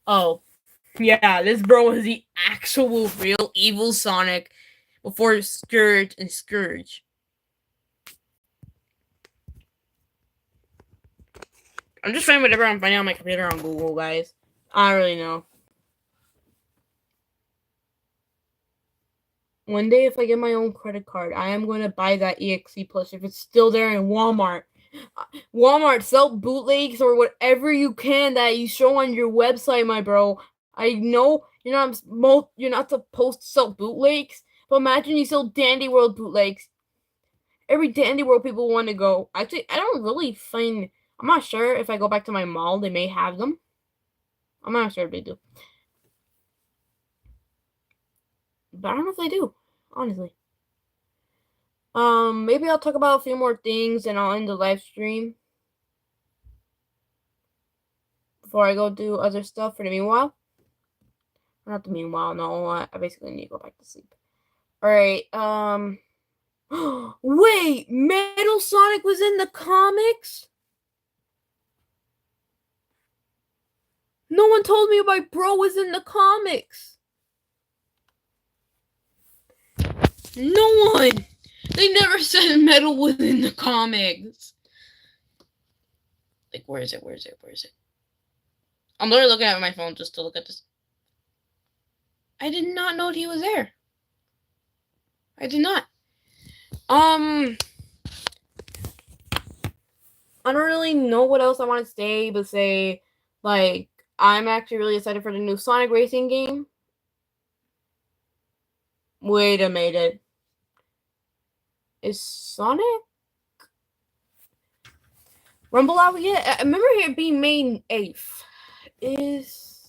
Oh, yeah, this bro was the actual real evil Sonic before Scourge and Scourge. I'm just finding whatever I'm finding on my computer on Google, guys. I don't really know. One day, if I get my own credit card, I am going to buy that EXE plush if it's still there in Walmart. Walmart, sell bootlegs or whatever you can that you show on your website, my bro. I know you're not supposed to sell bootlegs, but imagine you sell Dandy World bootlegs. Every Dandy World people want to go. Actually, I don't really find... I'm not sure if I go back to my mall, they may have them. I'm not sure if they do. But I don't know if they do, honestly. Maybe I'll talk about a few more things and I'll end the live stream before I go do other stuff for the meanwhile. Not the meanwhile, no, I basically need to go back to sleep. Alright, wait, Metal Sonic was in the comics? No one told me my bro was in the comics. No one! They never said Metal was in the comics. Like, where is it? I'm literally looking at my phone just to look at this. I did not know he was there. I did not. I don't really know what else I want to say, but say, like, I'm actually really excited for the new Sonic Racing game. Wait a minute. Is Sonic Rumble out yet? I remember it being May 8th. Is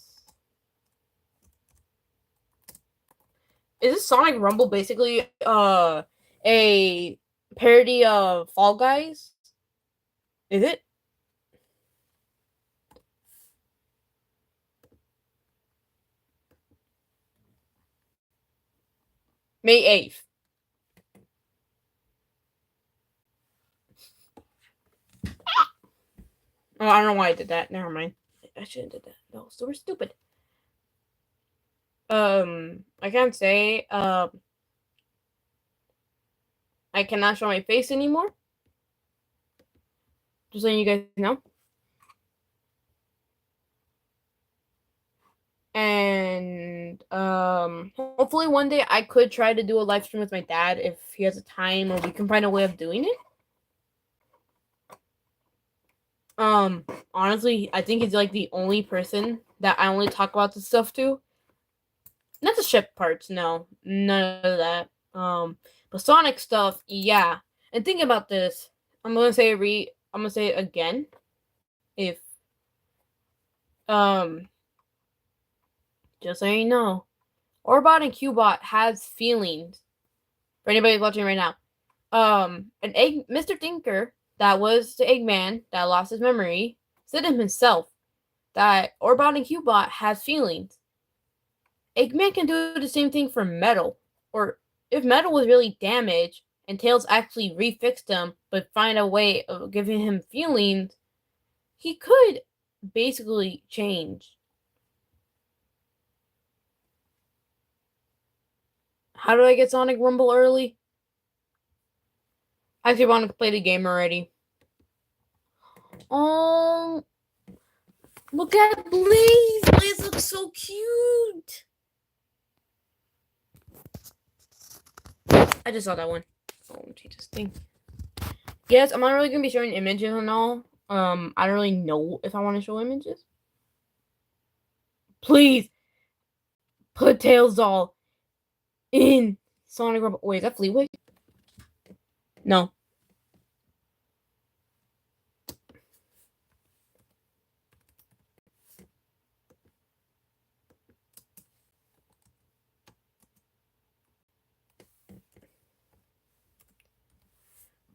this Sonic Rumble basically a parody of Fall Guys? Is it? May 8th. Oh, I don't know why I did that. Never mind. I shouldn't have did that. No, so we're stupid. I can't say. I cannot show my face anymore. Just letting you guys know. And hopefully one day I could try to do a live stream with my dad if he has a time or we can find a way of doing it. Honestly, I think he's like the only person that I only talk about this stuff to. Not the ship parts, no. None of that. But Sonic stuff, yeah. And think about this. I'm gonna say it again. If just so you know, Orbot and Cubot has feelings. For anybody watching right now, Mr. Tinker, that was the Eggman that lost his memory, said himself that Orbot and Cubot has feelings. Eggman can do the same thing for Metal, or if Metal was really damaged and Tails actually refixed him, but find a way of giving him feelings, he could basically change. How do I get Sonic Rumble early? I actually want to play the game already. Oh, look at Blaze! Blaze looks so cute! I just saw that one. Oh, change this thing. Yes, I'm not really going to be showing images and all. I don't really know if I want to show images. Please put Tails doll in Sonic Rumble. Wait, is that Fleetway? No.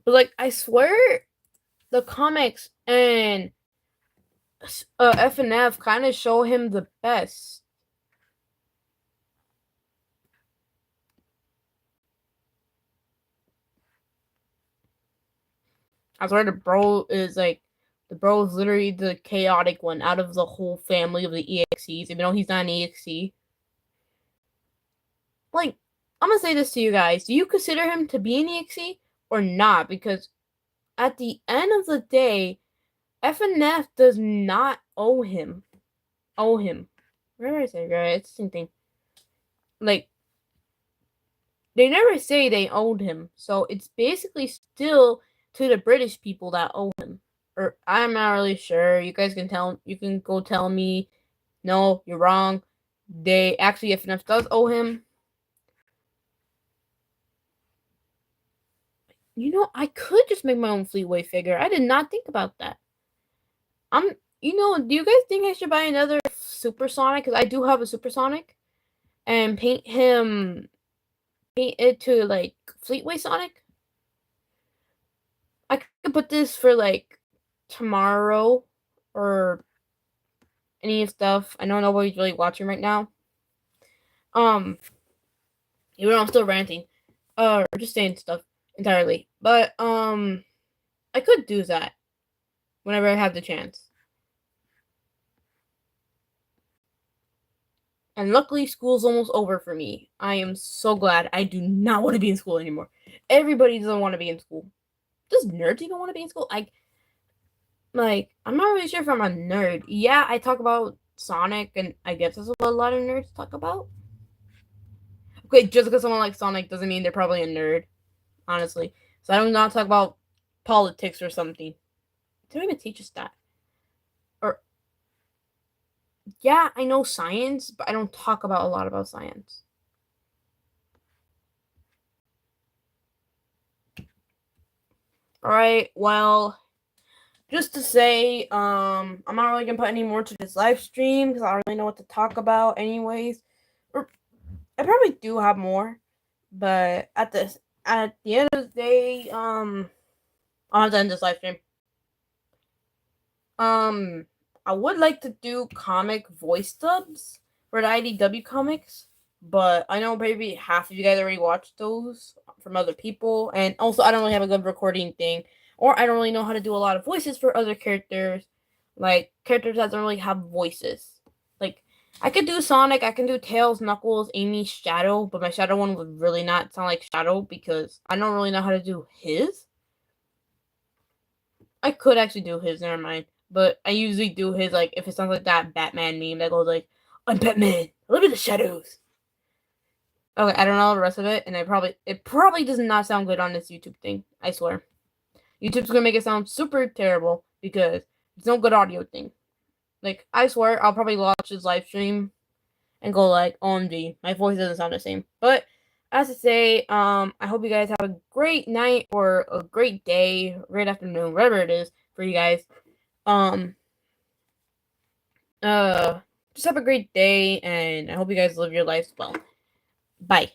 But like, I swear, the comics and FNF kind of show him the best. I swear the bro is literally the chaotic one out of the whole family of the EXEs, even though he's not an EXE. Like, I'm gonna say this to you guys. Do you consider him to be an EXE or not? Because at the end of the day, FNF does not owe him. Where is it, right? It's the same thing. Like, they never say they owed him, so it's basically still to the British people that owe him. Or I'm not really sure. You guys can tell. You can go tell me. No, you're wrong. They actually, FNF does owe him. You know, I could just make my own Fleetway figure. I did not think about that. Do you guys think I should buy another Supersonic? Because I do have a Supersonic. And paint it to, like, Fleetway Sonic? I could put this for, like, tomorrow or any stuff. I know nobody's really watching right now. Even though I'm still ranting. Or just saying stuff entirely. But, I could do that whenever I have the chance. And luckily, school's almost over for me. I am so glad. I do not want to be in school anymore. Everybody doesn't want to be in school. Does nerds even want to be in school? I'm not really sure if I'm a nerd. Yeah, I talk about Sonic, and I guess that's what a lot of nerds talk about. Okay, just because someone likes Sonic doesn't mean they're probably a nerd, honestly. So I do not talk about politics or something. They don't even teach us that. Or, yeah, I know science, but I don't talk about a lot about science. Alright, well, just to say, I'm not really gonna put any more to this live stream because I don't really know what to talk about anyways. Or I probably do have more, but at the end of the day, I'll have to end this live stream. I would like to do comic voice dubs for the IDW comics, but I know maybe half of you guys already watched those from other people, and also I don't really have a good recording thing, or I don't really know how to do a lot of voices for other characters, like characters that don't really have voices. Like, I could do Sonic, I can do Tails, Knuckles, Amy, Shadow, but my Shadow one would really not sound like Shadow because I don't really know how to do his. I could actually do his, never mind. But I usually do his, like, if it sounds like that Batman meme that goes like, I'm Batman, live in the shadows. Okay, I don't know the rest of it, and it probably does not sound good on this YouTube thing. I swear. YouTube's gonna make it sound super terrible because it's no good audio thing. Like, I swear, I'll probably watch this live stream and go like, OMG, my voice doesn't sound the same. But as I say, I hope you guys have a great night or a great day, great afternoon, whatever it is for you guys. Um, just have a great day, and I hope you guys live your lives well. Bye.